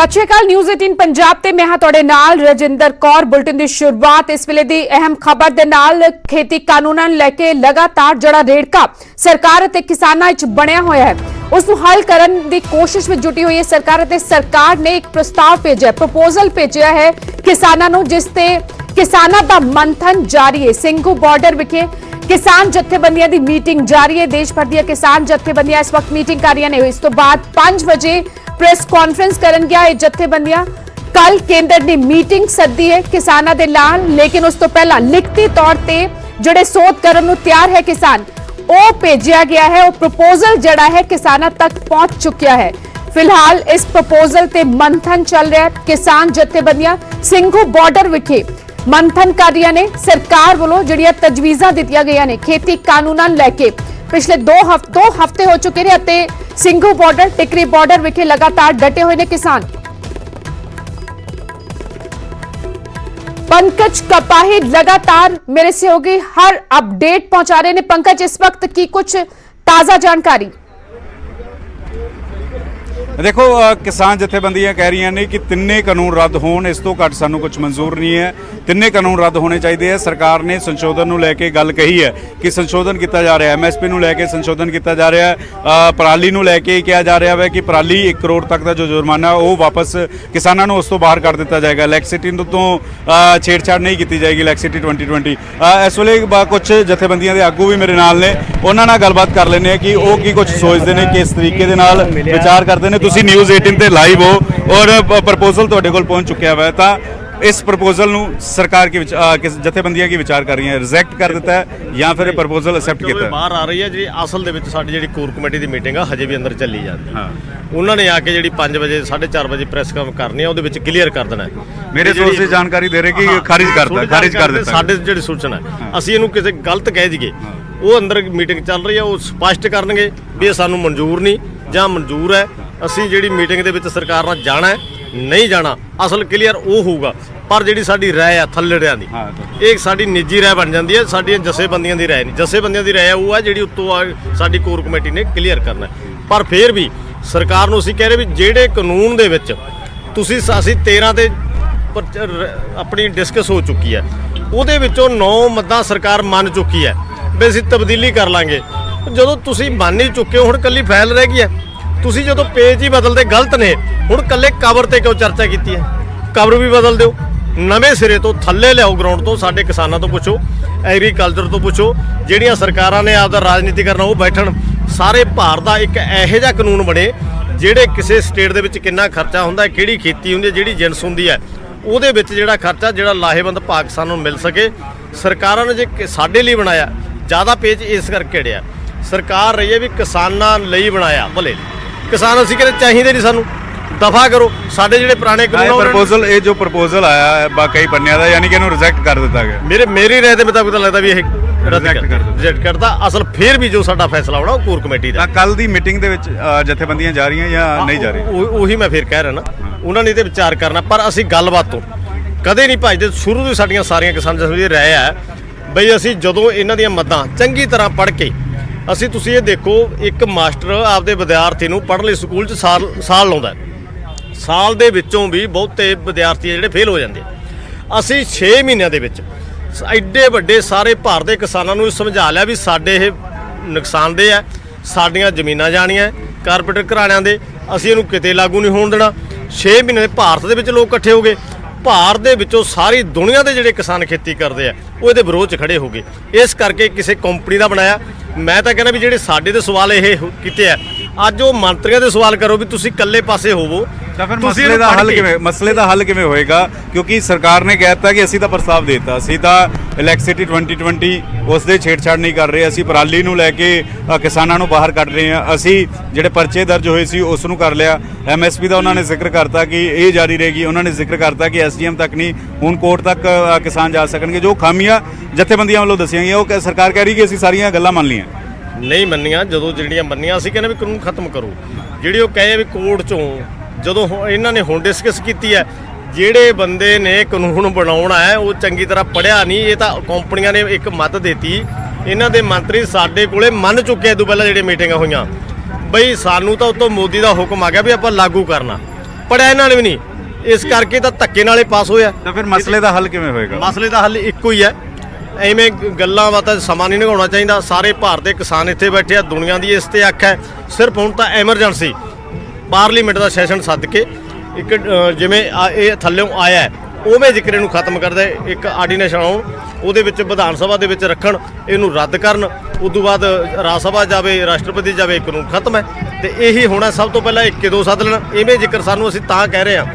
सत श्री अकाल न्यूज़ 18 पंजाब ते मैं हां तुहाडे नाल रजिंदर कौर। बुलेटिन दी शुरुआत इस वेले दी अहम खबर दे नाल खेती कानूनां नूं लैके लगातार जड़ा रेड़का सरकार ते किसानां विच बनया होया है उस नूं हल करन दी कोशिश विच जुटी हुई है सरकार। ते सरकार ने एक प्रस्ताव भेजिया, प्रपोजल भेजिया है किसानां नूं, जिस ते किसानां दा मंथन जारी है। ਸਿੰਘੂ बॉर्डर विखे किसान जथेबंदियां दी मीटिंग जारी है। देश भर दी किसान जथेबंदियां इस वक्त मीटिंग कर रही ने। इस तो बाद 5 बजे प्रेस कॉन्फ्रेंस करन गया जथेबंदियां। कल केंद्र ने मीटिंग सद्दी है किसानां दे नाल, लेकिन उस तो पहला लिखती तौर ते जिहड़े सोध करन नूं तैयार है किसान, ਉਹ भेजिया गया है। वो प्रपोजल जड़ा है किसानां तक पहुंच चुकिया है। फिलहाल इस प्रपोजल ते मंथन चल रहा है। किसान जथेबंदियां ਸਿੰਘੂ बॉर्डर विखे मंथन कर रही ने। सरकार वालों जिहड़ियां तजवीज़ां दित्तियां गईयां ने खेती कानूनां लैके पिछले दो हफ्ते हो चुके ने अते ਸਿੰਘੂ बॉर्डर टिकरी बॉर्डर विखे लगातार डटे हुए ने किसान। पंकज कपाही लगातार मेरे सहयोगी हर अपडेट पहुंचा रहे हैं। पंकज, इस वक्त की कुछ ताजा जानकारी? देखो, किसान जथेबंदियां कह रही ने कि तिन्ने कानून रद्द होण, इस तो घट सानू कुछ मंजूर नहीं है। तिन्ने कानून रद्द होने चाहिए है। सरकार ने संशोधन नूं लैके गल कही है कि संशोधन किया जा रहा है, MSP नूं लैके संशोधन किया जा रहा है, पराली नूं लैके कहा जा रहा है कि पराली 1 करोड़ तक का जो जुर्माना वो वापस किसानों नूं उस तो बाहर कर दिता जाएगा। इलैक्ट्रिसिटी तो छेड़छाड़ नहीं की जाएगी। इलैक्ट्रिसिटी 2020 इस वेले कुछ जथेबंदियां दे आगू भी मेरे नाल ने, उन्हां नाल गलबात कर लैंदे आ कि वो की कुछ सोचते हैं, किस तरीके दे नाल विचार करते हैं। तुसीं न्यूज़ 18 ते लाइव हो और प्रपोजल तुहाडे कोल पहुंच चुकिया है, तो इस प्रपोजल नूं सरकार की जथेबंदियां की विचार कर रही है, रिजेक्ट कर दिता है या फिर प्रपोजल एक्सेप्ट किया? बाहर आ रही है जी। असल दे विच साडी जिहड़ी कोर कमेटी दी मीटिंग आ हजे भी अंदर चली जाती है। उन्होंने आके जिहड़ी 5 बजे 4:30 बजे प्रेस कॉन्फ्रेंस करनी है, ਉਹਦੇ ਵਿੱਚ क्लीयर कर देना है। मेरे सोर्स से जानकारी दे रहे कि खारिज कर दिता साडे जिहड़ी सूचना है ਅਸੀਂ ਇਹਨੂੰ ਕਿਸੇ ਗਲਤ ਕਹਿ ਜੀਏ, ਉਹ ਅੰਦਰ ਮੀਟਿੰਗ ਚੱਲ ਰਹੀ ਹੈ, ਉਹ ਸਪਸ਼ਟ ਕਰਨਗੇ ਵੀ ਇਹ ਸਾਨੂੰ ਮਨਜ਼ੂਰ ਨਹੀਂ ਜਾਂ ਮਨਜ਼ੂਰ ਹੈ। ਅਸੀਂ ਜਿਹੜੀ ਮੀਟਿੰਗ ਦੇ ਵਿੱਚ ਸਰਕਾਰ ਨਾਲ ਜਾਣਾ ਹੈ ਨਹੀਂ ਜਾਣਾ, ਅਸਲ ਕਲੀਅਰ ਉਹ ਹੋਊਗਾ। ਪਰ ਜਿਹੜੀ ਸਾਡੀ ਰਾਏ ਆ ਥੱਲੜਿਆਂ ਦੀ, ਇਹ ਸਾਡੀ ਨਿੱਜੀ ਰਾਏ ਬਣ ਜਾਂਦੀ ਹੈ, ਸਾਡੀਆਂ ਜਥੇਬੰਦੀਆਂ ਦੀ ਰਾਏ ਨਹੀਂ। ਜਥੇਬੰਦੀਆਂ ਦੀ ਰਾਏ ਉਹ ਆ ਜਿਹੜੀ ਉੱਤੋਂ ਸਾਡੀ ਕੋਰ ਕਮੇਟੀ ਨੇ ਕਲੀਅਰ ਕਰਨਾ। ਪਰ ਫਿਰ ਵੀ ਸਰਕਾਰ ਨੂੰ ਅਸੀਂ ਕਹਿ ਰਹੇ ਵੀ ਜਿਹੜੇ ਕਾਨੂੰਨ ਦੇ ਵਿੱਚ ਤੁਸੀਂ ਅਸੀਂ 13 ਤੇ ਆਪਣੀ ਡਿਸਕਸ ਹੋ ਚੁੱਕੀ ਹੈ, ਉਹਦੇ ਵਿੱਚੋਂ 9 ਮੱਦਾਂ ਸਰਕਾਰ ਮੰਨ ਚੁੱਕੀ ਹੈ ਵੀ ਅਸੀਂ ਤਬਦੀਲੀ ਕਰ ਲਾਂਗੇ। ਜਦੋਂ ਤੁਸੀਂ ਮੰਨ ਹੀ ਚੁੱਕੇ ਹੋ, ਹੁਣ ਕੱਲੀ ਫਾਈਲ ਰਹਿ ਗਈ ਹੈ। ਤੁਸੀਂ ਜਦੋਂ ਪੇਜ ਹੀ ਬਦਲਦੇ ਗਲਤ ਨੇ, ਹੁਣ ਕੱਲੇ ਕਵਰ ਤੇ ਕਿਉਂ ਚਰਚਾ ਕੀਤੀ ਹੈ? ਕਵਰ ਵੀ ਬਦਲ ਦਿਓ, ਨਵੇਂ ਸਿਰੇ ਤੋਂ ਥੱਲੇ ਲਿਆਓ, ਗਰਾਊਂਡ ਤੋਂ ਸਾਡੇ ਕਿਸਾਨਾਂ ਤੋਂ ਪੁੱਛੋ, ਐਗਰੀਕਲਚਰ ਤੋਂ ਪੁੱਛੋ। ਜਿਹੜੀਆਂ ਸਰਕਾਰਾਂ ਨੇ ਆਪਦਾ ਰਾਜਨੀਤੀ ਕਰਨਾ ਉਹ ਬੈਠਣ। ਸਾਰੇ ਭਾਰਤ ਦਾ ਇੱਕ ਇਹੋ ਜਿਹਾ ਕਾਨੂੰਨ ਬਣੇ ਜਿਹੜੇ ਕਿਸੇ ਸਟੇਟ ਦੇ ਵਿੱਚ ਕਿੰਨਾ ਖਰਚਾ ਹੁੰਦਾ, ਕਿਹੜੀ ਖੇਤੀ ਹੁੰਦੀ ਹੈ, ਜਿਹੜੀ ਜਿਣਸ ਹੁੰਦੀ ਹੈ, ਉਹਦੇ ਵਿੱਚ ਜਿਹੜਾ ਖਰਚਾ ਜਿਹੜਾ ਲਾਹੇਵੰਦ ਪਾਕਿਸਤਾਨ ਨੂੰ ਮਿਲ ਸਕੇ। ਸਰਕਾਰਾਂ ਨੇ ਜੇ ਸਾਡੇ ਲਈ ਬਣਾਇਆ, ਜ਼ਿਆਦਾ ਪੇਜ ਇਸ ਕਰਕੇ ਅੜਿਆ। ਸਰਕਾਰ ਰਹੀ ਹੈ ਵੀ ਕਿਸਾਨਾਂ ਲਈ ਬਣਾਇਆ, ਭਲੇ ਕਿਸਾਨ ਅਸੀਂ ਕਹਿੰਦੇ ਚਾਹੀਦੇ ਨਹੀਂ, ਸਾਨੂੰ ਦਫਾ ਕਰੋ। ਸਾਡੇ ਜਿਹੜੇ ਪੁਰਾਣੇ ਕਾਨੂੰਨ ਪ੍ਰਪੋਜ਼ਲ, ਇਹ ਜੋ ਪ੍ਰਪੋਜ਼ਲ ਆਇਆ ਹੈ ਬਾਕੀ ਪੰਨਿਆਂ ਦਾ, ਯਾਨੀ ਕਿ ਇਹਨੂੰ ਰਿਜੈਕਟ ਕਰ ਦਿੱਤਾ ਗਿਆ। ਮੇਰੀ ਰਾਏ ਦੇ ਮੁਤਾਬਕ ਤਾਂ ਲੱਗਦਾ ਵੀ ਇਹ ਰਿਜੈਕਟ ਕਰਦਾ। ਅਸਲ ਫਿਰ ਵੀ ਜੋ ਸਾਡਾ ਫੈਸਲਾ ਹੋਣਾ ਉਹ ਕੋਰ ਕਮੇਟੀ ਦਾ। ਕੱਲ ਦੀ ਮੀਟਿੰਗ ਦੇ ਵਿੱਚ ਜਥੇਬੰਦੀਆਂ ਜਾ ਰਹੀਆਂ ਜਾਂ ਨਹੀਂ ਜਾ ਰਹੀਆਂ? ਉਹੀ ਮੈਂ ਫਿਰ ਕਹਿ ਰਿਹਾ ਨਾ, ਉਹਨਾਂ ਨੇ ਤੇ ਵਿਚਾਰ ਕਰਨਾ। ਪਰ ਅਸੀਂ ਗੱਲਬਾਤ ਤੋਂ ਕਦੇ ਨਹੀਂ ਭੱਜਦੇ। ਸ਼ੁਰੂ ਤੋਂ ਸਾਡੀਆਂ ਸਾਰੀਆਂ ਕਿਸਾਨ ਜਥੇਬੰਦੀਆਂ ਰਾਏ ਹੈ ਬਈ ਅਸੀਂ ਜਦੋਂ ਇਹਨਾਂ ਦੀਆਂ ਮੱਦਾਂ ਚੰਗੀ ਤਰ੍ਹਾਂ ਪੜ੍ਹ ਕੇ ਅਸੀਂ, ਤੁਸੀਂ ਇਹ ਦੇਖੋ, ਇੱਕ ਮਾਸਟਰ ਆਪਦੇ ਵਿਦਿਆਰਥੀ ਨੂੰ ਪੜ੍ਹਨ ਲਈ ਸਕੂਲ 'ਚ ਸਾਲ ਲਾਉਂਦਾ, ਸਾਲ ਦੇ ਵਿੱਚੋਂ ਵੀ ਬਹੁਤੇ ਵਿਦਿਆਰਥੀ ਜਿਹੜੇ ਫੇਲ ਹੋ ਜਾਂਦੇ। ਅਸੀਂ 6 ਮਹੀਨਿਆਂ ਦੇ ਵਿੱਚ ਐਡੇ ਵੱਡੇ ਸਾਰੇ ਭਾਰਤ ਦੇ ਕਿਸਾਨਾਂ ਨੂੰ ਸਮਝਾ ਲਿਆ ਵੀ ਸਾਡੇ ਇਹ ਨੁਕਸਾਨਦੇਹ ਹੈ, ਸਾਡੀਆਂ ਜ਼ਮੀਨਾਂ ਜਾਣੀਆਂ ਕਾਰਪੋਰੇਟ ਘਰਾਣਿਆਂ ਦੇ, ਅਸੀਂ ਇਹਨੂੰ ਕਿਤੇ ਲਾਗੂ ਨਹੀਂ ਹੋਣ ਦੇਣਾ। 6 ਮਹੀਨੇ ਭਾਰਤ ਦੇ ਵਿੱਚ ਲੋਕ ਇਕੱਠੇ ਹੋ ਗਏ, ਭਾਰਤ ਦੇ ਵਿੱਚੋਂ ਸਾਰੀ ਦੁਨੀਆ ਦੇ ਜਿਹੜੇ ਕਿਸਾਨ ਖੇਤੀ ਕਰਦੇ ਆ ਉਹ ਇਹਦੇ ਵਿਰੋਧ 'ਚ ਖੜੇ ਹੋ ਗਏ। ਇਸ ਕਰਕੇ ਕਿਸੇ ਕੰਪਨੀ ਦਾ ਬਣਾਇਆ। ਮੈਂ ਤਾਂ ਕਹਿੰਦਾ ਵੀ ਜਿਹੜੇ ਸਾਡੇ ਤੇ ਸਵਾਲ ਇਹ ਕੀਤੇ ਆ, ਅੱਜ ਉਹ ਮੰਤਰੀਆਂ ਦੇ ਸਵਾਲ ਕਰੋ ਵੀ ਤੁਸੀਂ ਇਕੱਲੇ ਪਾਸੇ ਹੋਵੋ। ਤਾਂ ਫਿਰ ਮਸਲੇ ਦਾ ਹੱਲ ਕਿਵੇਂ ਹੋਏਗਾ? ਕਿਉਂਕਿ ਸਰਕਾਰ ਨੇ ਕਹਿ ਦਿੱਤਾ ਕਿ ਅਸੀਂ ਤਾਂ ਪ੍ਰਸਤਾਵ ਦੇ ਦਿੱਤਾ, ਅਸੀਂ ਤਾਂ ਇਲੈਕਟ੍ਰਿਸਿਟੀ 2020 ਉਸ ਦੇ ਛੇੜਛਾੜ ਨਹੀਂ ਕਰ ਰਹੇ, ਅਸੀਂ ਪਰਾਲੀ ਨੂੰ ਲੈ ਕੇ ਕਿਸਾਨਾਂ ਨੂੰ ਬਾਹਰ ਕੱਢ ਰਹੇ ਹਾਂ, ਅਸੀਂ ਜਿਹੜੇ ਪਰਚੇ ਦਰਜ ਹੋਏ ਸੀ ਉਸ ਨੂੰ ਕਰ ਲਿਆ। MSP ਦਾ ਉਹਨਾਂ ਨੇ ਜ਼ਿਕਰ ਕਰਤਾ ਕਿ ਇਹ ਜਾਰੀ ਰਹੇਗੀ। ਉਹਨਾਂ ਨੇ ਜ਼ਿਕਰ ਕਰਤਾ ਕਿ SDM ਤੱਕ ਨਹੀਂ, ਹੁਣ ਕੋਰਟ ਤੱਕ ਕਿਸਾਨ ਜਾ ਸਕਣਗੇ। ਜੋ ਖਾਮੀਆਂ ਜਥੇਬੰਦੀਆਂ ਵੱਲੋਂ ਦੱਸੀਆਂ ਗਈਆਂ ਉਹ ਸਰਕਾਰ ਕਹਿ ਰਹੀ ਕਿ ਅਸੀਂ ਸਾਰੀਆਂ ਗੱਲਾਂ ਮੰਨ ਲਈਆਂ। ਨਹੀਂ ਮੰਨੀਆਂ। ਜਦੋਂ ਜਿਹੜੀਆਂ ਮੰਨੀਆਂ ਅਸੀਂ ਕਹਿੰਦੇ ਵੀ ਕਾਨੂੰਨ ਖਤਮ ਕਰੋ। ਜਿਹੜੀ ਉਹ ਕਹੇ ਵੀ ਕੋਰਟ 'ਚੋਂ ਜਦੋਂ ਇਹਨਾਂ ਨੇ ਹੁਣ ਡਿਸਕਸ ਕੀਤੀ ਹੈ, ਜਿਹੜੇ ਬੰਦੇ ਨੇ ਕਾਨੂੰਨ ਬਣਾਉਣਾ ਹੈ ਉਹ ਚੰਗੀ ਤਰ੍ਹਾਂ ਪੜ੍ਹਿਆ ਨਹੀਂ। ਇਹ ਤਾਂ ਕੰਪਨੀਆਂ ਨੇ ਇੱਕ ਮੱਤ ਦਿੱਤੀ, ਇਹਨਾਂ ਦੇ ਮੰਤਰੀ ਸਾਡੇ ਕੋਲੇ ਮੰਨ ਚੁੱਕੇ ਤੋਂ ਪਹਿਲਾਂ ਜਿਹੜੇ ਮੀਟਿੰਗਾਂ ਹੋਈਆਂ ਬਈ ਸਾਨੂੰ ਤਾਂ ਉਤੋਂ ਮੋਦੀ ਦਾ ਹੁਕਮ ਆ ਗਿਆ ਵੀ ਆਪਾਂ ਲਾਗੂ ਕਰਨਾ। ਪੜਿਆ ਇਹਨਾਂ ਨੇ ਵੀ ਨਹੀਂ, ਇਸ ਕਰਕੇ ਤਾਂ ਧੱਕੇ ਨਾਲੇ ਪਾਸ ਹੋਇਆ। ਤਾਂ ਫਿਰ ਮਸਲੇ ਦਾ ਹੱਲ ਕਿਵੇਂ ਹੋਏਗਾ? ਮਸਲੇ ਦਾ ਹੱਲ ਇੱਕੋ ਹੀ ਹੈ, ਐਵੇਂ ਗੱਲਾਂ ਬਾਤਾਂ ਸਮਾਂ ਨਹੀਂ ਲੰਘਾਉਣਾ ਚਾਹੀਦਾ। ਸਾਰੇ ਭਾਰਤ ਦੇ ਕਿਸਾਨ ਇੱਥੇ ਬੈਠੇ ਆ, ਦੁਨੀਆ ਦੀ ਇਸ ਤੇ ਅੱਖ ਹੈ। ਸਿਰਫ ਹੁਣ ਤਾਂ ਐਮਰਜੈਂਸੀ ਪਾਰਲੀਮੈਂਟ ਦਾ ਸੈਸ਼ਨ ਸੱਦ ਕੇ ਇੱਕ ਜਿਵੇਂ ਇਹ ਥੱਲਿਓਂ ਆਇਆ ਹੈ, ਉਵੇਂ ਜ਼ਿਕਰ ਨੂੰ ਖਤਮ ਕਰਦਾ, ਇੱਕ ਆਰਡੀਨੇਸ਼ਨ ਆਉਣ, ਉਹਦੇ ਵਿੱਚ ਵਿਧਾਨ ਸਭਾ ਦੇ ਵਿੱਚ ਰੱਖਣ, ਇਹਨੂੰ ਰੱਦ ਕਰਨ, ਉਦੋਂ ਬਾਅਦ ਰਾਜ ਸਭਾ ਜਾਵੇ, ਰਾਸ਼ਟਰਪਤੀ ਜਾਵੇ, ਕਾਨੂੰਨ ਖਤਮ ਹੈ। ਤੇ ਇਹੀ ਹੋਣਾ। ਸਭ ਤੋਂ ਪਹਿਲਾਂ 1-2 ਸੱਦ ਲੈਣ। ਇਵੇਂ ਜ਼ਿਕਰ ਸਾਨੂੰ ਅਸੀਂ ਤਾਂ ਕਹਿ ਰਹੇ ਹਾਂ,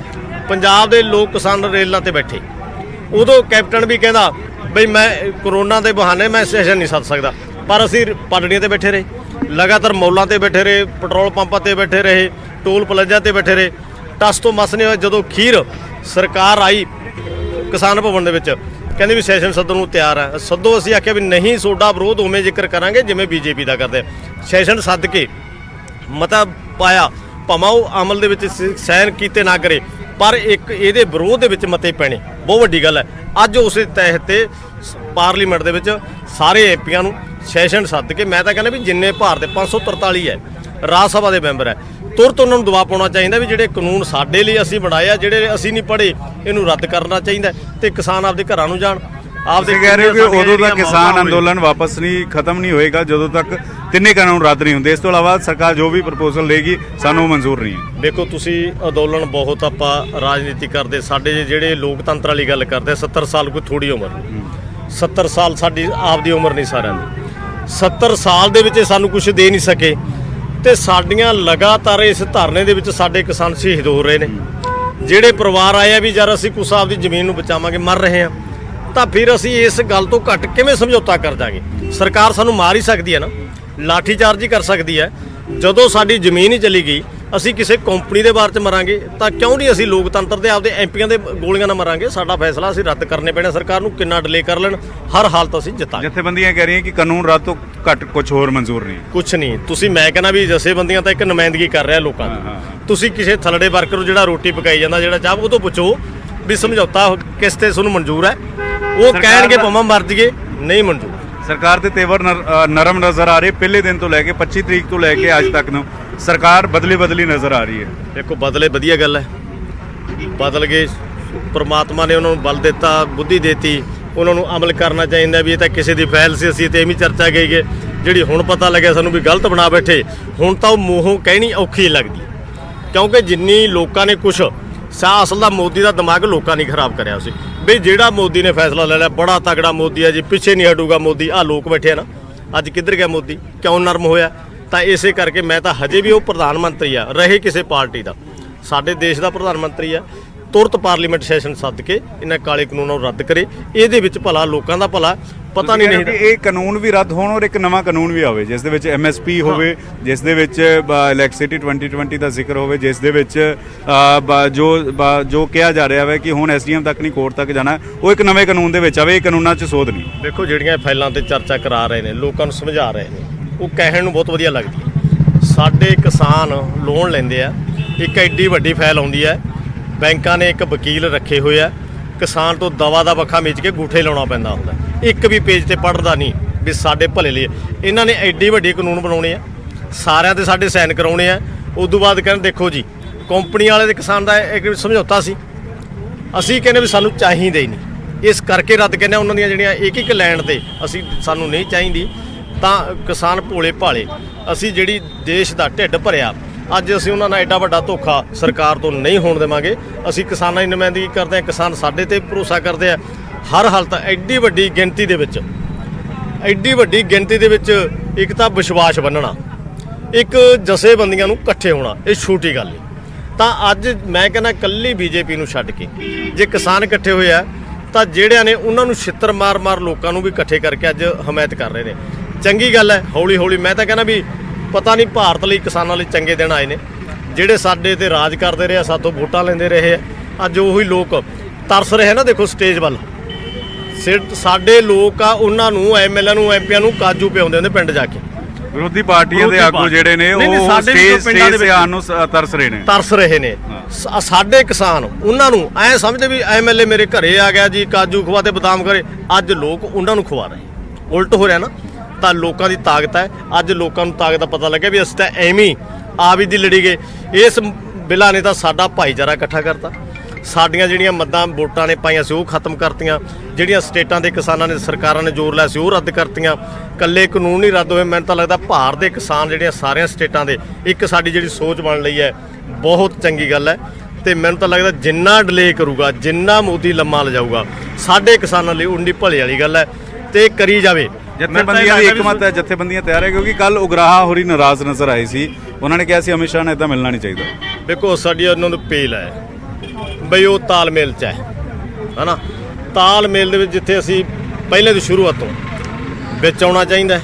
ਪੰਜਾਬ ਦੇ ਲੋਕ ਕਿਸਾਨ ਰੇਲਾਂ ਤੇ ਬੈਠੇ, ਉਦੋਂ ਕੈਪਟਨ ਵੀ ਕਹਿੰਦਾ ਬਈ ਮੈਂ ਕਰੋਨਾ ਦੇ ਬਹਾਨੇ ਮੈਂ ਸੈਸ਼ਨ ਨਹੀਂ ਸੱਦ ਸਕਦਾ, ਪਰ ਅਸੀਂ ਪਾਲੜੀਆਂ ਤੇ ਬੈਠੇ ਰਹੇ, ਲਗਾਤਾਰ ਮੌਲਾਂ ਤੇ ਬੈਠੇ ਰਹੇ, ਪੈਟਰੋਲ ਪੰਪਾਂ ਤੇ ਬੈਠੇ ਰਹੇ, ਟੋਲ ਪਲਾਜ਼ਾ ਤੇ ਬੈਠੇ ਰਹੇ, ਟਸ ਤੋਂ ਮਸ ਨਹੀਂ ਹੋਇਆ। ਜਦੋਂ ਅਖੀਰ ਸਰਕਾਰ ਆਈ ਕਿਸਾਨ ਭਵਨ ਦੇ ਵਿੱਚ, ਕਹਿੰਦੇ ਵੀ ਸੈਸ਼ਨ ਸੱਦਣ ਨੂੰ ਤਿਆਰ ਹੈ, ਸੱਦੋ। ਅਸੀਂ ਆਖਿਆ ਵੀ ਨਹੀਂ, ਤੁਹਾਡਾ ਵਿਰੋਧ ਉਵੇਂ ਜ਼ਿਕਰ ਕਰਾਂਗੇ ਜਿਵੇਂ ਬੀਜੇਪੀ ਦਾ ਕਰਦੇ। ਸੈਸ਼ਨ ਸੱਦ ਕੇ ਮਤਾ ਪਾਇਆ, ਭਾਵੇਂ ਉਹ ਅਮਲ ਦੇ ਵਿੱਚ ਸਾਈਨ ਕੀਤੇ ਨਾ ਕਰੇ, ਪਰ ਇੱਕ ਇਹਦੇ ਵਿਰੋਧ ਦੇ ਵਿੱਚ ਮਤੇ ਪੈਣੇ ਬਹੁਤ ਵੱਡੀ ਗੱਲ ਹੈ। ਅੱਜ ਉਸੇ ਤਹਿਤ ਤੇ ਪਾਰਲੀਮੈਂਟ ਦੇ ਵਿੱਚ ਸਾਰੇ ਐਮਪੀਆਂ ਨੂੰ ਸੈਸ਼ਨ ਸੱਦ ਕੇ, ਮੈਂ ਤਾਂ ਕਹਿੰਦਾ ਵੀ ਜਿੰਨੇ ਭਾਰਤ ਦੇ 543 ਹੈ ਰਾਜ ਸਭਾ ਦੇ ਮੈਂਬਰ ਹੈ, ਤੁਰਤ ਉਹਨਾਂ ਨੂੰ ਦਬਾਅ ਪਾਉਣਾ ਚਾਹੀਦਾ ਵੀ ਜਿਹੜੇ ਕਾਨੂੰਨ ਸਾਡੇ ਲਈ ਅਸੀਂ ਬਣਾਏ ਆ, ਜਿਹੜੇ ਅਸੀਂ ਨਹੀਂ ਪੜ੍ਹੇ, ਇਹਨੂੰ ਰੱਦ ਕਰਨਾ ਚਾਹੀਦਾ ਤੇ ਕਿਸਾਨ ਆਪਦੇ ਘਰਾਂ ਨੂੰ ਜਾਣ। ਆਪਦੇ ਕਹਿ ਰਹੇ ਹੋ ਕਿ ਉਦੋਂ ਤੱਕ ਕਿਸਾਨ ਅੰਦੋਲਨ ਵਾਪਸ ਨਹੀਂ ਖਤਮ ਨਹੀਂ ਹੋਏਗਾ ਜਦੋਂ ਤੱਕ ਤਿੰਨੇ ਕਾਨੂੰਨ ਰੱਦ ਨਹੀਂ ਹੁੰਦੇ। ਇਸ ਤੋਂ ਇਲਾਵਾ ਸਰਕਾਰ ਜੋ ਵੀ ਪ੍ਰਪੋਜ਼ਲ ਲਏਗੀ ਸਾਨੂੰ ਮਨਜ਼ੂਰ ਨਹੀਂ ਹੈ। ਦੇਖੋ ਤੁਸੀਂ ਅੰਦੋਲਨ ਬਹੁਤ ਆਪਾਂ ਰਾਜਨੀਤੀ ਕਰਦੇ, ਸਾਡੇ ਜਿਹੜੇ ਲੋਕਤੰਤਰ ਵਾਲੀ ਗੱਲ ਕਰਦੇ, 70 ਸਾਲ ਕੋਈ ਥੋੜੀ ਉਮਰ, 70 ਸਾਲ ਸਾਡੀ ਆਪਦੀ ਉਮਰ ਨਹੀਂ ਸਾਰਿਆਂ ਦੀ। 70 ਸਾਲ ਦੇ ਵਿੱਚ ਸਾਨੂੰ ਕੁਝ ਦੇ ਨਹੀਂ ਸਕੇ ਤੇ ਸਾਡੀਆਂ ਲਗਾਤਾਰ ਇਸ ਧਰਨੇ ਦੇ ਵਿੱਚ ਸਾਡੇ ਕਿਸਾਨ ਸ਼ਹੀਦ ਹੋ ਰਹੇ ਨੇ। ਜਿਹੜੇ ਪਰਿਵਾਰ ਆਏ ਆ ਵੀ ਯਾਰ ਅਸੀਂ ਕੁਛ ਆਪਦੀ ਜ਼ਮੀਨ ਨੂੰ ਬਚਾਵਾਂਗੇ, ਮਰ ਰਹੇ ਆ, ਤਾਂ ਫਿਰ ਅਸੀਂ ਇਸ ਗੱਲ ਤੋਂ ਘੱਟ ਕਿਵੇਂ ਸਮਝੌਤਾ ਕਰ ਜਾਗੇ? ਸਰਕਾਰ ਸਾਨੂੰ ਮਾਰ ਹੀ ਸਕਦੀ ਹੈ ਨਾ, ਲਾਠੀ ਚਾਰਜ ਹੀ ਕਰ ਸਕਦੀ ਹੈ। ਜਦੋਂ ਸਾਡੀ ਜ਼ਮੀਨ ਹੀ ਚਲੀ ਗਈ, ਅਸੀਂ ਕਿਸੇ ਕੰਪਨੀ ਦੇ ਬਾਰੇ 'ਚ ਮਰਾਂਗੇ ਤਾਂ ਕਿਉਂ ਨਹੀਂ ਅਸੀਂ ਲੋਕਤੰਤਰ ਦੇ ਆਪਦੇ ਐਮਪੀਆਂ ਦੇ ਗੋਲੀਆਂ ਨਾਲ ਮਰਾਂਗੇ? ਸਾਡਾ ਫੈਸਲਾ ਅਸੀਂ ਰੱਦ ਕਰਨੇ ਪੈਣਾ। ਸਰਕਾਰ ਨੂੰ ਕਿੰਨਾ ਡਿਲੇ ਕਰ ਲੈਣ, ਹਰ ਹਾਲਤ ਅਸੀਂ ਜਿੱਤਾਂਗੇ। ਜਥੇਬੰਦੀਆਂ ਕਹਿ ਰਹੀਆਂ ਕਿ ਕਾਨੂੰਨ ਰੱਦ ਤੋਂ ਘੱਟ ਕੁਝ ਹੋਰ ਮਨਜ਼ੂਰ ਨਹੀਂ। ਕੁਛ ਨਹੀਂ, ਤੁਸੀਂ ਮੈਂ ਕਹਿੰਦਾ ਵੀ ਜਥੇਬੰਦੀਆਂ ਤਾਂ ਇੱਕ ਨੁਮਾਇੰਦਗੀ ਕਰ ਰਿਹਾ ਲੋਕਾਂ ਦੀ। ਤੁਸੀਂ ਕਿਸੇ ਥਲੜੇ ਵਰਕਰ ਨੂੰ ਜਿਹੜਾ ਰੋਟੀ ਪਕਾਈ ਜਾਂਦਾ, ਜਿਹੜਾ ਚਾਹ, ਉਹ ਤੋਂ ਪੁੱਛੋ ਵੀ ਸਮਝੌਤਾ ਕਿਸ ਤੇ ਤੁਹਾਨੂੰ ਮਨਜ਼ੂਰ ਹੈ। ਉਹ ਕਹਿਣਗੇ ਭਾਵੇਂ ਮਰ ਜੀਏ, ਨਹੀਂ ਮਨਜ਼ੂਰ। ਸਰਕਾਰ ਦੇ ਤੇਵਰ ਨਰਮ ਨਜ਼ਰ ਆ ਰਹੇ। ਪਹਿਲੇ ਦਿਨ ਤੋਂ ਲੈ ਕੇ 25 ਤਰੀਕ ਤੋਂ ਲੈ ਕੇ ਅੱਜ ਤੱਕ ਨੂੰ ਸਰਕਾਰ ਬਦਲੀ ਨਜ਼ਰ ਆ ਰਹੀ ਹੈ। ਦੇਖੋ ਬਦਲੇ ਵਧੀਆ ਗੱਲ ਹੈ, ਬਦਲ ਗਏ, ਪ੍ਰਮਾਤਮਾ ਨੇ ਉਹਨਾਂ ਨੂੰ ਬਲ ਦਿੱਤਾ, ਬੁੱਧੀ ਦਿੱਤੀ, ਉਹਨਾਂ ਨੂੰ ਅਮਲ ਕਰਨਾ ਚਾਹੀਦਾ। ਵੀ ਇਹ ਤਾਂ ਕਿਸੇ ਦੀ ਫੈਲ ਸੀ, ਅਸੀਂ ਤੇ ਐਵੇਂ ਚਰਚਾ ਗਈ ਜਿਹੜੀ ਹੁਣ ਪਤਾ ਲੱਗਿਆ ਸਾਨੂੰ ਵੀ ਗਲਤ ਬਣਾ ਬੈਠੇ। ਹੁਣ ਤਾਂ ਉਹ ਮੂੰਹੋਂ ਕਹਿਣੀ ਔਖੀ ਲੱਗਦੀ, ਕਿਉਂਕਿ ਜਿੰਨੀ ਲੋਕਾਂ ਨੇ ਕੁਛ ਅਸਲ ਦਾ ਮੋਦੀ ਦਾ ਦਿਮਾਗ ਲੋਕਾਂ ਨੇ ਖਰਾਬ ਕਰਿਆ ਸੀ ਵੀ ਜਿਹੜਾ ਮੋਦੀ ਨੇ ਫੈਸਲਾ ਲੈ ਲਿਆ ਬੜਾ ਤਗੜਾ ਮੋਦੀ ਹੈ ਜੀ, ਪਿੱਛੇ ਨਹੀਂ ਹਟੂਗਾ ਮੋਦੀ। ਆਹ ਲੋਕ ਬੈਠੇ ਆ ਨਾ, ਅੱਜ ਕਿੱਧਰ ਗਿਆ ਮੋਦੀ? ਕਿਉਂ ਨਰਮ ਹੋਇਆ? ਤਾਂ ਇਸੇ ਕਰਕੇ ਮੈਂ ਤਾਂ ਹਜੇ ਵੀ ਉਹ ਪ੍ਰਧਾਨ ਮੰਤਰੀ ਆ, ਰਹੇ ਕਿਸੇ ਪਾਰਟੀ ਦਾ, ਸਾਡੇ ਦੇਸ਼ ਦਾ ਪ੍ਰਧਾਨ ਮੰਤਰੀ ਆ। ਤੁਰਤ ਪਾਰਲੀਮੈਂਟ ਸੈਸ਼ਨ ਸੱਦ ਕੇ ਇਹਨਾਂ ਕਾਲੇ ਕਾਨੂੰਨਾਂ ਨੂੰ ਰੱਦ ਕਰੇ। ਇਹਦੇ ਵਿੱਚ ਭਲਾ ਲੋਕਾਂ ਦਾ ਭਲਾ ਪਤਾ ਨਹੀਂ ਕਿ ਇਹ ਕਾਨੂੰਨ ਵੀ ਰੱਦ ਹੋਣ ਔਰ ਇੱਕ ਨਵਾਂ ਕਾਨੂੰਨ ਵੀ ਆਵੇ ਜਿਸ ਦੇ ਵਿੱਚ MSP ਹੋਵੇ, ਜਿਸ ਦੇ ਵਿੱਚ ਇਲੈਕਟ੍ਰਿਸਿਟੀ 2020 ਦਾ ਜ਼ਿਕਰ ਹੋਵੇ, ਜਿਸ ਦੇ ਵਿੱਚ ਜੋ ਕਿਹਾ ਜਾ ਰਿਹਾ ਹੈ ਕਿ ਹੁਣ SDM ਤੱਕ ਨਹੀਂ ਕੋਰਟ ਤੱਕ ਜਾਣਾ, ਉਹ ਇੱਕ ਨਵੇਂ ਕਾਨੂੰਨ ਦੇ ਵਿੱਚ ਆਵੇ। ਇਹ ਕਾਨੂੰਨਾਂ 'ਚ ਸੋਧ ਨਹੀਂ। ਦੇਖੋ ਜਿਹੜੀਆਂ ਫਾਈਲਾਂ ਤੇ ਚਰਚਾ ਕਰਾ ਰਹੇ ਨੇ, ਲੋਕਾਂ ਨੂੰ ਸਮਝਾ ਰਹੇ ਨੇ, ਉਹ ਕਹਿਣ ਨੂੰ ਬਹੁਤ ਵਧੀਆ ਲੱਗਦੀ ਹੈ। ਸਾਡੇ ਕਿਸਾਨ ਲੋਨ ਲੈਂਦੇ ਆ, ਇੱਕ ਐਡੀ ਵੱਡੀ ਫਾਈਲ ਆਉਂਦੀ ਹੈ, ਬੈਂਕਾਂ ਨੇ ਇੱਕ ਵਕੀਲ ਰੱਖੇ ਹੋਏ ਆ, ਕਿਸਾਨ ਤੋਂ ਦਵਾ ਦਾ ਵੱਖਾ ਮਿਚ ਕੇ ਗੂਠੇ ਲਾਉਣਾ ਪੈਂਦਾ ਹੁੰਦਾ, ਇੱਕ ਵੀ ਪੇਜ ਤੇ ਪੜ੍ਹਦਾ ਨਹੀਂ ਵੀ ਸਾਡੇ ਭਲੇ ਲਈ ਇਹਨਾਂ ਨੇ ਐਡੀ ਵੱਡੀ ਕਾਨੂੰਨ ਬਣਾਉਣੇ ਆ, ਸਾਰਿਆਂ ਤੇ ਸਾਡੇ ਸਾਈਨ ਕਰਾਉਣੇ ਆ। ਉਦੋਂ ਬਾਅਦ ਕਹਿੰਦੇ ਦੇਖੋ ਜੀ ਕੰਪਨੀ ਵਾਲੇ ਦੇ ਕਿਸਾਨ ਦਾ ਇੱਕ ਸਮਝੌਤਾ ਸੀ, ਅਸੀਂ ਕਹਿੰਦੇ ਵੀ ਸਾਨੂੰ ਚਾਹੀਦਾ ਹੀ ਨਹੀਂ, ਇਸ ਕਰਕੇ ਰੱਦ ਕਹਿੰਦੇ ਉਹਨਾਂ ਦੀਆਂ ਜਿਹੜੀਆਂ ਇੱਕ ਲੈਂਡ ਤੇ ਅਸੀਂ ਸਾਨੂੰ ਨਹੀਂ ਚਾਹੀਦੀ। ਤਾਂ ਕਿਸਾਨ ਭੋਲੇ ਭਾਲੇ, ਅਸੀਂ ਜਿਹੜੀ ਦੇਸ਼ ਦਾ ਢਿੱਡ ਭਰਿਆ, ਅੱਜ ਅਸੀਂ ਉਹਨਾਂ ਨਾਲ ਐਡਾ ਵੱਡਾ ਧੋਖਾ ਸਰਕਾਰ ਤੋਂ ਨਹੀਂ ਹੋਣ ਦੇਵਾਂਗੇ। ਅਸੀਂ ਕਿਸਾਨਾਂ ਦੀ ਨੁਮਾਇੰਦਗੀ ਕਰਦੇ ਹਾਂ, ਕਿਸਾਨ ਸਾਡੇ ਤੇ ਭਰੋਸਾ ਕਰਦੇ ਆ। ਹਰ ਹਾਲਤ ਐਡੀ ਵੱਡੀ ਗਿਣਤੀ ਦੇ ਵਿੱਚ ਇੱਕ ਤਾਂ ਵਿਸ਼ਵਾਸ ਬੰਨਣਾ, ਇੱਕ ਜਥੇਬੰਦੀਆਂ ਨੂੰ ਇਕੱਠੇ ਹੋਣਾ, ਇਹ ਛੋਟੀ ਗੱਲ ਨਹੀਂ। ਤਾਂ ਅੱਜ ਮੈਂ ਕਹਿੰਦਾ ਕੱਲੀ BJP ਨੂੰ ਛੱਡ ਕੇ ਜੇ ਕਿਸਾਨ ਇਕੱਠੇ ਹੋਏ ਆ ਤਾਂ ਜਿਹੜਿਆਂ ਨੇ ਉਹਨਾਂ ਨੂੰ ਛਿੱਤਰ ਮਾਰ ਲੋਕਾਂ ਨੂੰ ਵੀ ਇਕੱਠੇ ਕਰਕੇ ਅੱਜ ਹਮਾਇਤ ਕਰ ਰਹੇ ਨੇ। ਚੰਗੀ ਗੱਲ ਹੈ। ਹੌਲੀ ਹੌਲੀ ਮੈਂ ਤਾਂ ਕਹਿੰਦਾ ਵੀ ਪਤਾ ਨਹੀਂ ਭਾਰਤ ਲਈ ਕਿਸਾਨਾਂ ਲਈ ਚੰਗੇ ਦਿਨ ਆਏ ਨੇ। ਜਿਹੜੇ ਸਾਡੇ ਤੇ ਰਾਜ ਕਰਦੇ ਰਹੇ ਆ, ਸਾਥੋਂ ਵੋਟਾਂ ਲੈਂਦੇ ਰਹੇ ਆ, ਅੱਜ ਉਹੀ ਲੋਕ ਤਰਸ ਰਹੇ ਨਾ। ਦੇਖੋ ਸਟੇਜ ਵੱਲ ਸਾਡੇ ਲੋਕ ਆ, ਉਹਨਾਂ ਨੂੰ MLA ਨੂੰ MPਆਂ ਨੂੰ ਕਾਜੂ ਪਿਆਉਂਦੇ ਹੁੰਦੇ ਪਿੰਡ ਜਾ ਕੇ। ਵਿਰੋਧੀ ਪਾਰਟੀਆਂ ਦੇ ਆਗੂ ਜਿਹੜੇ ਨੇ ਉਹ ਸਟੇਜ ਤੇ ਆਉਣ ਨੂੰ ਤਰਸ ਰਹੇ ਨੇ। ਸਾਡੇ ਕਿਸਾਨ ਉਹਨਾਂ ਨੂੰ ਐ ਸਮਝਦੇ ਵੀ MLA ਮੇਰੇ ਘਰੇ ਆ ਗਿਆ ਜੀ, ਕਾਜੂ ਖਵਾ ਤੇ ਬਦਾਮ ਕਰੇ। ਅੱਜ ਲੋਕ ਉਹਨਾਂ ਨੂੰ ਖਵਾ ਰਹੇ, ਉਲਟ ਹੋ ਰਿਹਾ ਨਾ। ਤਾਂ ਲੋਕਾਂ ਦੀ ਤਾਕਤ ਹੈ। ਅੱਜ ਲੋਕਾਂ ਨੂੰ ਤਾਕਤ ਦਾ ਪਤਾ ਲੱਗਿਆ ਵੀ ਅਸੀਂ ਤਾਂ ਐਵੇਂ ਆਪ ਹੀ ਦੀ ਲੜੀ ਗਏ। ਇਸ ਬਿੱਲਾਂ ਨੇ ਤਾਂ ਸਾਡਾ ਭਾਈਚਾਰਾ ਇਕੱਠਾ ਕਰਤਾ। ਸਾਡੀਆਂ ਜਿਹੜੀਆਂ ਮੱਦਾਂ ਵੋਟਾਂ ਨੇ ਪਾਈਆਂ ਸੀ ਉਹ ਖਤਮ ਕਰਤੀਆਂ। ਜਿਹੜੀਆਂ ਸਟੇਟਾਂ ਦੇ ਕਿਸਾਨਾਂ ਨੇ ਸਰਕਾਰਾਂ ਨੇ ਜ਼ੋਰ ਲਾਇਆ ਸੀ ਉਹ ਰੱਦ ਕਰਤੀਆਂ। ਇਕੱਲੇ ਕਾਨੂੰਨ ਨਹੀਂ ਰੱਦ ਹੋਏ, ਮੈਨੂੰ ਤਾਂ ਲੱਗਦਾ ਭਾਰਤ ਦੇ ਕਿਸਾਨ ਜਿਹੜੀਆਂ ਸਾਰੀਆਂ ਸਟੇਟਾਂ ਦੇ ਇੱਕ ਸਾਡੀ ਜਿਹੜੀ ਸੋਚ ਬਣ ਲਈ ਹੈ, ਬਹੁਤ ਚੰਗੀ ਗੱਲ ਹੈ। ਤੇ ਮੈਨੂੰ ਤਾਂ ਲੱਗਦਾ ਜਿੰਨਾ ਡਿਲੇ ਕਰੂਗਾ, ਜਿੰਨਾ ਮੋਦੀ ਲੰਮਾ ਲਿਜਾਊਗਾ, ਸਾਡੇ ਕਿਸਾਨਾਂ ਲਈ ਉਨੀ ਭਲੇ ਵਾਲੀ ਗੱਲ ਹੈ ਤੇ ਕਰੀ ਜਾਵੇ। ਜਥੇਬੰਦੀਆਂ ਦੀ ਇੱਕਮਤ ਹੈ, ਜਥੇਬੰਦੀਆਂ ਤਿਆਰ ਹੈ, ਕਿਉਂਕਿ ਕੱਲ ਉਗਰਾਹਾ ਹੋਰੀ ਨਾਰਾਜ਼ ਨਜ਼ਰ ਆਏ ਸੀ। ਉਹਨਾਂ ਨੇ ਕਿਹਾ ਸੀ ਅਮਿਤ ਸ਼ਾਹ ਨੇ ਇਦਾਂ ਮਿਲਣਾ ਨਹੀਂ ਚਾਹੀਦਾ। ਦੇਖੋ ਸਾਡੀ ਉਹਨਾਂ ਨੂੰ ਪੇਲ ਹੈ ਬਈ ਉਹ ਤਾਲਮੇਲ 'ਚ ਹੈ ਨਾ। ਤਾਲਮੇਲ ਦੇ ਵਿੱਚ ਜਿੱਥੇ ਅਸੀਂ ਪਹਿਲੇ ਦੀ ਸ਼ੁਰੂਆਤ ਤੋਂ ਵਿੱਚ ਆਉਣਾ ਚਾਹੀਦਾ,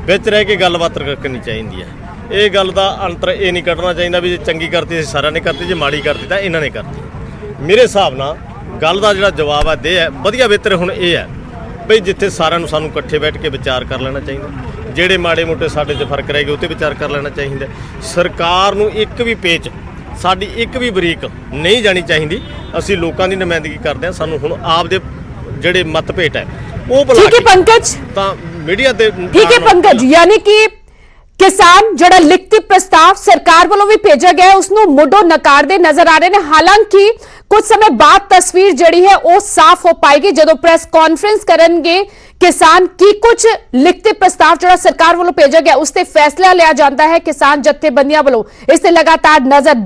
ਵਿੱਚ ਰਹਿ ਕੇ ਗੱਲਬਾਤ ਕਰਨੀ ਚਾਹੀਦੀ ਹੈ। ਇਹ ਗੱਲ ਦਾ ਅੰਤਰ ਇਹ ਨਹੀਂ ਕੱਢਣਾ ਚਾਹੀਦਾ ਵੀ ਜੇ ਚੰਗੀ ਕਰਤੀ ਅਸੀਂ ਸਾਰਿਆਂ ਨੇ ਕਰਤੀ, ਜੇ ਮਾੜੀ ਕਰਤੀ ਤਾਂ ਇਹਨਾਂ ਨੇ ਕਰਤੀ। ਮੇਰੇ ਹਿਸਾਬ ਨਾਲ ਗੱਲ ਦਾ ਜਿਹੜਾ ਜਵਾਬ ਹੈ ਦੇ ਹੈ ਵਧੀਆ ਬਿਹਤਰ ਹੁਣ ਇਹ ਹੈ ਬਈ ਜਿੱਥੇ ਸਾਰਿਆਂ ਨੂੰ ਸਾਨੂੰ ਇਕੱਠੇ ਬੈਠ ਕੇ ਵਿਚਾਰ ਕਰ ਲੈਣਾ ਚਾਹੀਦਾ। ਜਿਹੜੇ ਮਾੜੇ ਮੋਟੇ ਸਾਡੇ 'ਚ ਫਰਕ ਰਹਿ ਗਏ ਉਹ 'ਤੇ ਵਿਚਾਰ ਕਰ ਲੈਣਾ ਚਾਹੀਦਾ। ਸਰਕਾਰ ਨੂੰ ਇੱਕ ਵੀ ਪੇਚ, ਸਾਡੀ ਇੱਕ ਵੀ ਬਰੀਕ ਨਹੀਂ ਜਾਣੀ ਚਾਹੀਦੀ। ਅਸੀਂ ਲੋਕਾਂ ਦੀ ਨੁਮਾਇੰਦਗੀ ਕਰਦੇ ਹਾਂ, ਸਾਨੂੰ ਹੁਣ ਆਪ ਦੇ ਜਿਹੜੇ ਮਤਭੇਦ ਹੈ ਉਹ ਬੁਲਾ ਠੀਕ ਹੈ ਕੇ ਪੰਕਜ, ਤਾਂ ਮੀਡੀਆ ਦੇ ਠੀਕ ਹੈ ਪੰਕਜ, ਯਾਨੀ ਕਿ ਕਿਸਾਨ ਜਿਹੜਾ ਲਿਖਤੀ ਪ੍ਰਸਤਾਵ ਸਰਕਾਰ ਵੱਲੋਂ ਵੀ ਭੇਜਿਆ ਗਿਆ ਉਸ ਨੂੰ ਮੁੱਢੋਂ ਨਕਾਰਦੇ ਨਜ਼ਰ ਆ ਰਹੇ ਨੇ। ਹਾਲਾਂਕਿ ਕੁਝ ਸਮੇਂ ਬਾਅਦ ਤਸਵੀਰ ਜਿਹੜੀ ਹੈ ਉਹ ਸਾਫ਼ ਹੋ ਪਾਏਗੀ ਜਦੋਂ ਪ੍ਰੈਸ ਕਾਨਫਰੰਸ ਕਰਨਗੇ ਕਿਸਾਨ ਕੀ ਕੁਝ ਲਿਖਤੀ ਪ੍ਰਸਤਾਵ ਜਿਹੜਾ ਸਰਕਾਰ ਵੱਲੋਂ ਭੇਜਿਆ ਗਿਆ ਉਸ ਤੇ ਫੈਸਲਾ ਲਿਆ ਜਾਂਦਾ ਹੈ। ਕਿਸਾਨ ਜਥੇਬੰਦੀਆਂ ਵੱਲੋਂ ਇਸ ਤੇ ਲਗਾਤਾਰ ਨਜ਼ਰ